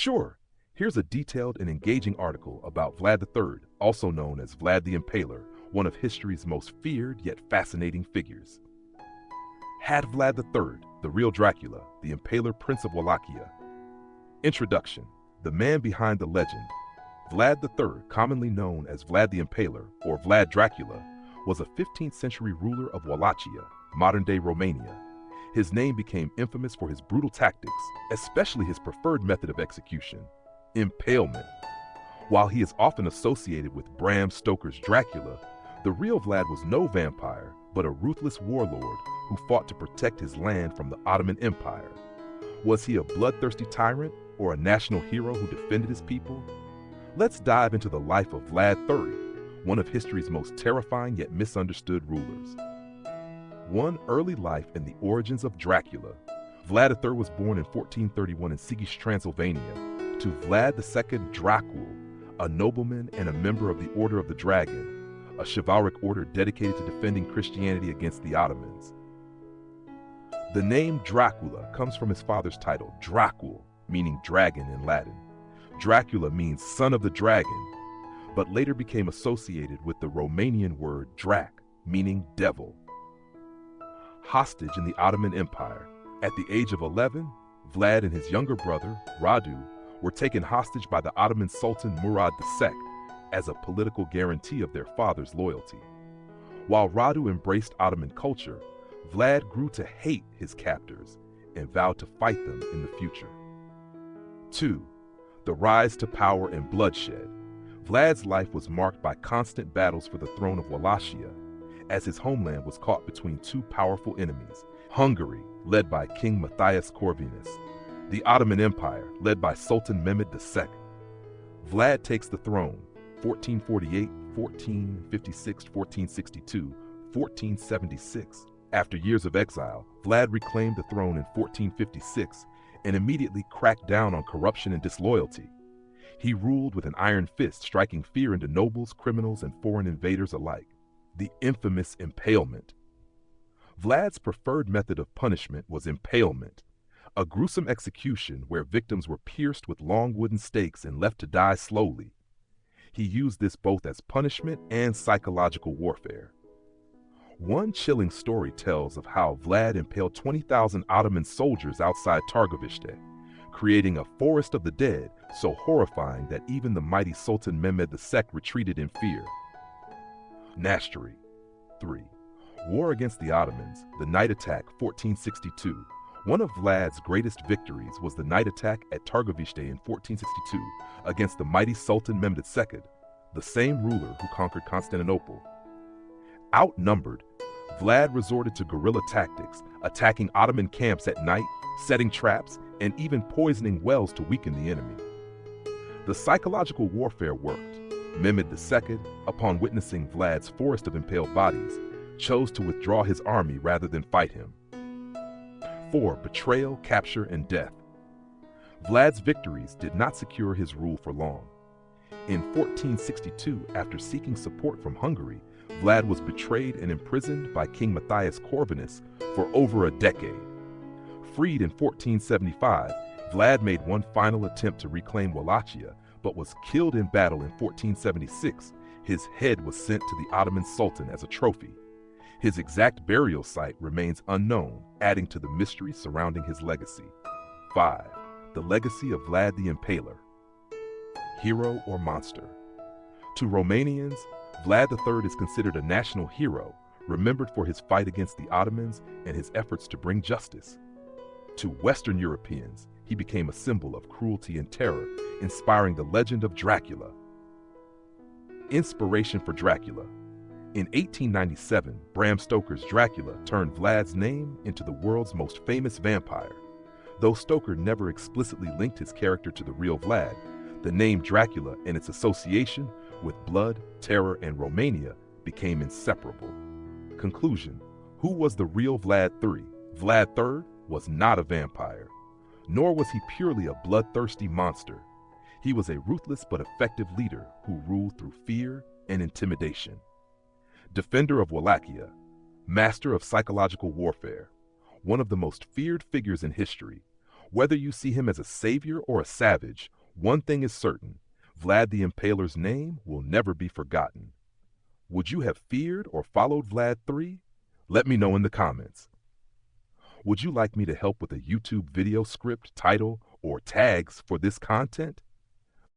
Sure, here's a detailed and engaging article about Vlad III, also known as Vlad the Impaler, one of history's most feared yet fascinating figures. Had Vlad III, the real Dracula, the Impaler Prince of Wallachia. Introduction. The man behind the legend. Vlad III, commonly known as Vlad the Impaler or Vlad Dracula, was a 15th century ruler of Wallachia, modern-day Romania. His name became infamous for his brutal tactics, especially his preferred method of execution, impalement. While he is often associated with Bram Stoker's Dracula, the real Vlad was no vampire, but a ruthless warlord who fought to protect his land from the Ottoman Empire. Was he a bloodthirsty tyrant or a national hero who defended his people? Let's dive into the life of Vlad III, one of history's most terrifying yet misunderstood rulers. 1. Early life and the origins of Dracula. Vlad III was born in 1431 in Sigish, Transylvania, to Vlad II Dracula, a nobleman and a member of the Order of the Dragon, a chivalric order dedicated to defending Christianity against the Ottomans. The name Dracula comes from his father's title, Dracula, meaning dragon in Latin. Dracula means son of the dragon, but later became associated with the Romanian word Drac, meaning devil. Hostage in the Ottoman Empire. At the age of 11, Vlad and his younger brother, Radu, were taken hostage by the Ottoman Sultan Murad II as a political guarantee of their father's loyalty. While Radu embraced Ottoman culture, Vlad grew to hate his captors and vowed to fight them in the future. 2. The rise to power and bloodshed. Vlad's life was marked by constant battles for the throne of Wallachia, as his homeland was caught between two powerful enemies, Hungary, led by King Matthias Corvinus, the Ottoman Empire, led by Sultan Mehmed II. Vlad takes the throne, 1448, 1456, 1462, 1476. After years of exile, Vlad reclaimed the throne in 1456 and immediately cracked down on corruption and disloyalty. He ruled with an iron fist, striking fear into nobles, criminals, and foreign invaders alike. The infamous impalement. Vlad's preferred method of punishment was impalement, a gruesome execution where victims were pierced with long wooden stakes and left to die slowly. He used this both as punishment and psychological warfare. One chilling story tells of how Vlad impaled 20,000 Ottoman soldiers outside Targovishte, creating a forest of the dead so horrifying that even the mighty Sultan Mehmed II retreated in fear. Nashtarii. 3. War against the Ottomans, the night attack 1462. One of Vlad's greatest victories was the night attack at Targovishte in 1462 against the mighty Sultan Mehmed II, the same ruler who conquered Constantinople. Outnumbered, Vlad resorted to guerrilla tactics, attacking Ottoman camps at night, setting traps, and even poisoning wells to weaken the enemy. The psychological warfare worked. Mehmed II, upon witnessing Vlad's forest of impaled bodies, chose to withdraw his army rather than fight him. 4. Betrayal, capture, and death. Vlad's victories did not secure his rule for long. In 1462, after seeking support from Hungary, Vlad was betrayed and imprisoned by King Matthias Corvinus for over a decade. Freed in 1475, Vlad made one final attempt to reclaim Wallachia, but was killed in battle in 1476. His head was sent to the Ottoman Sultan as a trophy. His exact burial site remains unknown, adding to the mystery surrounding his legacy. 5. The legacy of Vlad the Impaler. Hero or monster? To Romanians, Vlad III is considered a national hero, remembered for his fight against the Ottomans and his efforts to bring justice. To Western Europeans, he became a symbol of cruelty and terror, inspiring the legend of Dracula. Inspiration for Dracula. In 1897, Bram Stoker's Dracula turned Vlad's name into the world's most famous vampire. Though Stoker never explicitly linked his character to the real Vlad, the name Dracula and its association with blood, terror, and Romania became inseparable. Conclusion: who was the real Vlad III? Vlad III was not a vampire, nor was he purely a bloodthirsty monster. He was a ruthless but effective leader who ruled through fear and intimidation. Defender of Wallachia, master of psychological warfare, one of the most feared figures in history, Whether you see him as a savior or a savage, one thing is certain: Vlad the Impaler's name will never be forgotten. Would you have feared or followed Vlad III? Let me know in the comments. Would you like me to help with a YouTube video script, title, or tags for this content?